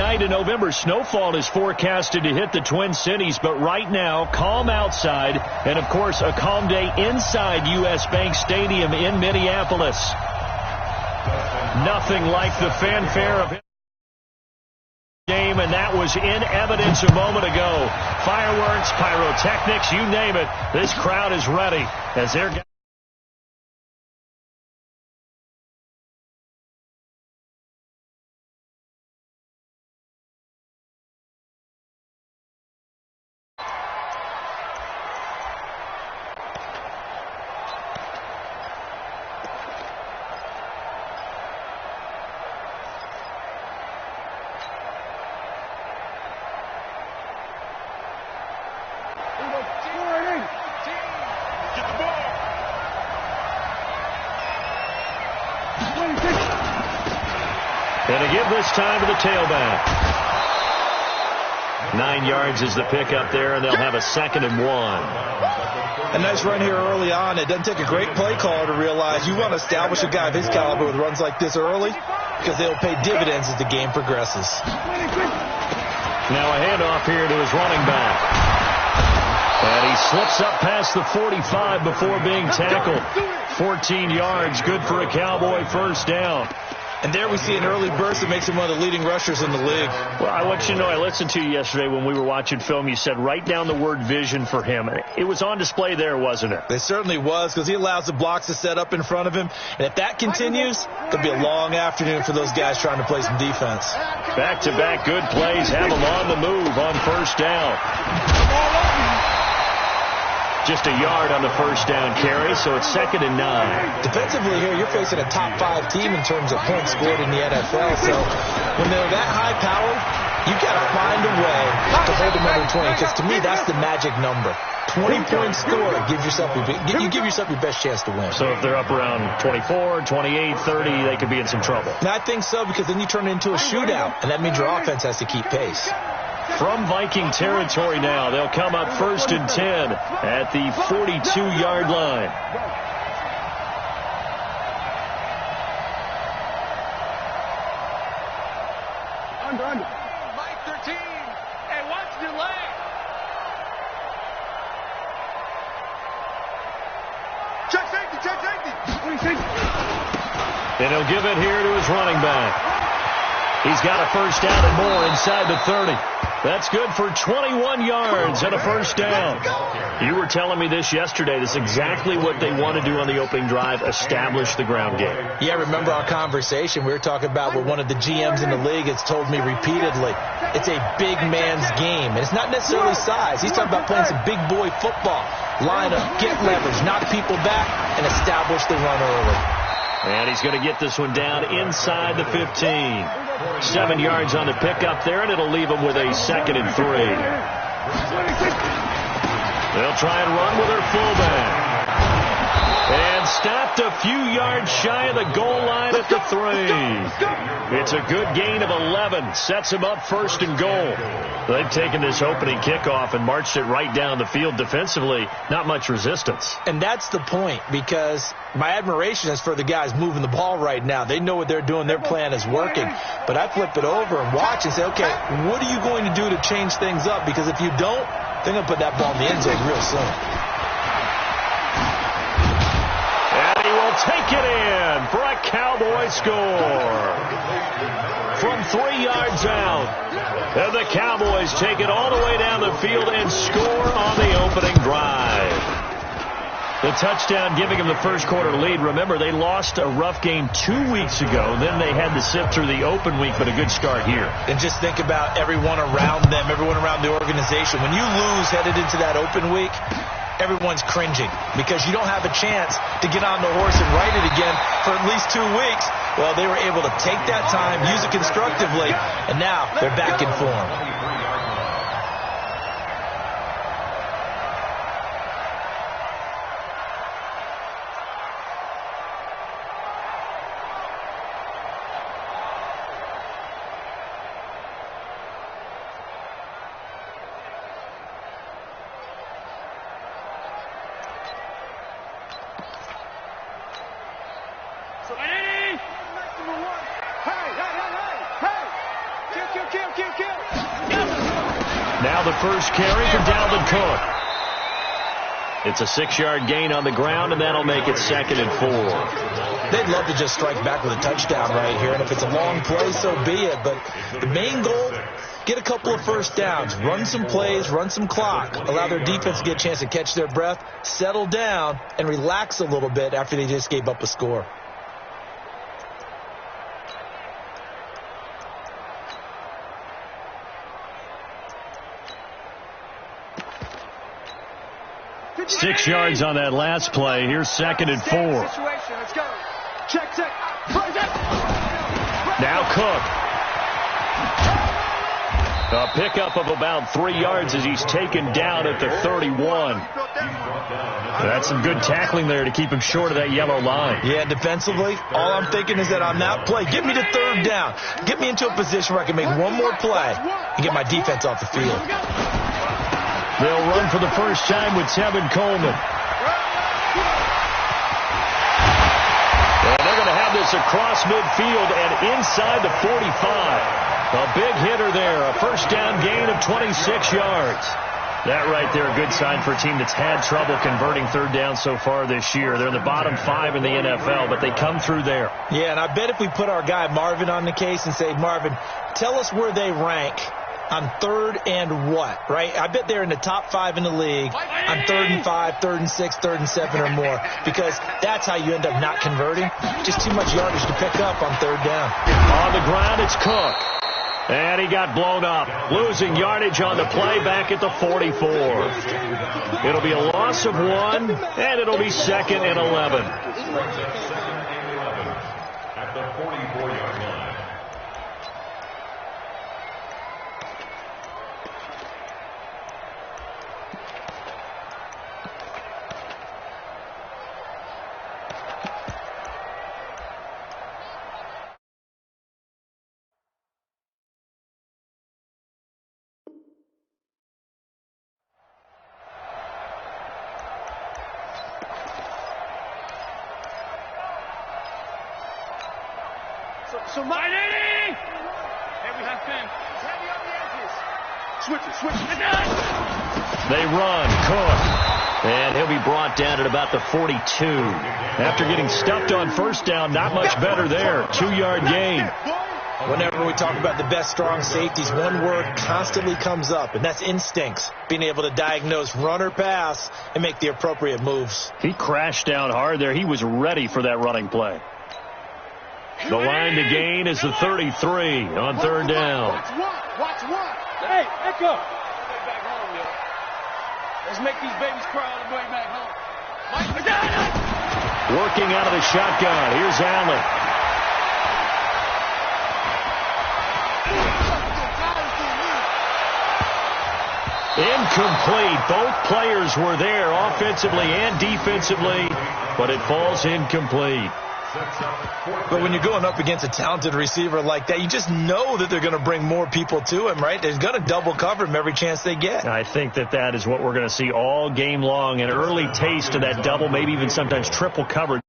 night in November. Snowfall is forecasted to hit the Twin Cities, but right now, calm outside, and of course, a calm day inside U.S. Bank Stadium in Minneapolis. Nothing like the fanfare of game, and that was in evidence a moment ago. Fireworks, pyrotechnics, you name it. This crowd is ready as they're and to give this time to the tailback. 9 yards is the pickup there, and they'll have a 2nd and 1. A nice run here early on. It doesn't take a great play caller to realize you want to establish a guy of his caliber with runs like this early because they'll pay dividends as the game progresses. Now a handoff here to his running back. And he slips up past the 45 before being tackled. 14 yards, good for a Cowboy first down. And there we see an early burst that makes him one of the leading rushers in the league. Well, I want you to know, I listened to you yesterday when we were watching film. You said write down the word vision for him. It was on display there, wasn't it? It certainly was, because he allows the blocks to set up in front of him. And if that continues, it'll be a long afternoon for those guys trying to play some defense. Back-to-back good plays have him on the move on first down. Just a yard on the first down carry, so it's 2nd and 9. Defensively here, you're facing a top 5 team in terms of points scored in the NFL. So when they're that high powered, you've got to find a way to hold them under 20, because to me, that's the magic number. 20 points scored, give yourself your best chance to win. So if they're up around 24, 28, 30, they could be in some trouble. And I think so, because then you turn it into a shootout, and that means your offense has to keep pace. From Viking territory now, they'll come up 1st and 10 at the 42-yard line. Under. Mike 13. Hey, watch your leg. Check safety. And he'll give it here to his running back. He's got a first down and more inside the 30. That's good for 21 yards and a first down. You were telling me this yesterday. This is exactly what they want to do on the opening drive, establish the ground game. Yeah, remember our conversation. We were talking about what one of the GMs in the league has told me repeatedly. It's a big man's game, and it's not necessarily size. He's talking about playing some big boy football. Line up, get leverage, knock people back, and establish the run early. And he's going to get this one down inside the 15. 7 yards on the pickup there, and it'll leave him with a 2nd and 3. They'll try and run with their fullback. And stopped a few yards shy of the goal line at the 3. It's a good gain of 11. Sets him up 1st and goal. They've taken this opening kickoff and marched it right down the field defensively. Not much resistance. And that's the point, because my admiration is for the guys moving the ball right now. They know what they're doing. Their plan is working. But I flip it over and watch and say, okay, what are you going to do to change things up? Because if you don't, they're going to put that ball in the end zone real soon. And he will take it in for a Cowboy score. From 3 yards out. And the Cowboys take it all the way down the field and score on the opening drive. The touchdown giving them the first quarter lead. Remember, they lost a rough game 2 weeks ago. Then they had to sit through the open week, but a good start here. And just think about everyone around them, everyone around the organization. When you lose headed into that open week, everyone's cringing because you don't have a chance to get on the horse and ride it again for at least 2 weeks. Well, they were able to take that time, use it constructively, and now they're back in form. Kill. Now the first carry for Dalvin Cook. It's a 6-yard gain on the ground, and that'll make it 2nd and 4. They'd love to just strike back with a touchdown right here, and if it's a long play, so be it. But the main goal, get a couple of first downs, run some plays, run some clock, allow their defense to get a chance to catch their breath, settle down, and relax a little bit after they just gave up a score. Six yards on that last play. Here's 2nd and 4. Let's go. Check. Now Cook. A pickup of about 3 yards as he's taken down at the 31. That's some good tackling there to keep him short of that yellow line. Yeah, defensively, all I'm thinking is that on that play, get me to 3rd down. Get me into a position where I can make one more play and get my defense off the field. They'll run for the first time with Tevin Coleman. And they're going to have this across midfield and inside the 45. A big hitter there, a first down gain of 26 yards. That right there, a good sign for a team that's had trouble converting 3rd down so far this year. They're in the bottom 5 in the NFL, but they come through there. Yeah, and I bet if we put our guy Marvin on the case and say, Marvin, tell us where they rank on 3rd and what, right? I bet they're in the top 5 in the league on 3rd and 5, 3rd and 6, 3rd and 7 or more, because that's how you end up not converting. Just too much yardage to pick up on 3rd down. On the ground, it's Cook. And he got blown up, losing yardage on the play back at the 44. It'll be a loss of 1, and it'll be 2nd and 11. At the 44-yard line. So my hey, we have 10. Heavy on the edges. Switch it. They run. Cook. And he'll be brought down at about the 42. After getting stuffed on first down, not much better there. 2-yard gain. Whenever we talk about the best strong safeties, one word constantly comes up, and that's instincts. Being able to diagnose run or pass and make the appropriate moves. He crashed down hard there. He was ready for that running play. The line to gain is the 33 on 3rd down. Watch one. Hey, Echo. Back home, yo. Let's make these babies cry all the way back home. Working out of the shotgun. Here's Allen. Incomplete. Both players were there offensively and defensively, but it falls incomplete. But when you're going up against a talented receiver like that, you just know that they're going to bring more people to him, right? They're going to double cover him every chance they get. I think that is what we're going to see all game long, an early taste of that double, maybe even sometimes triple coverage.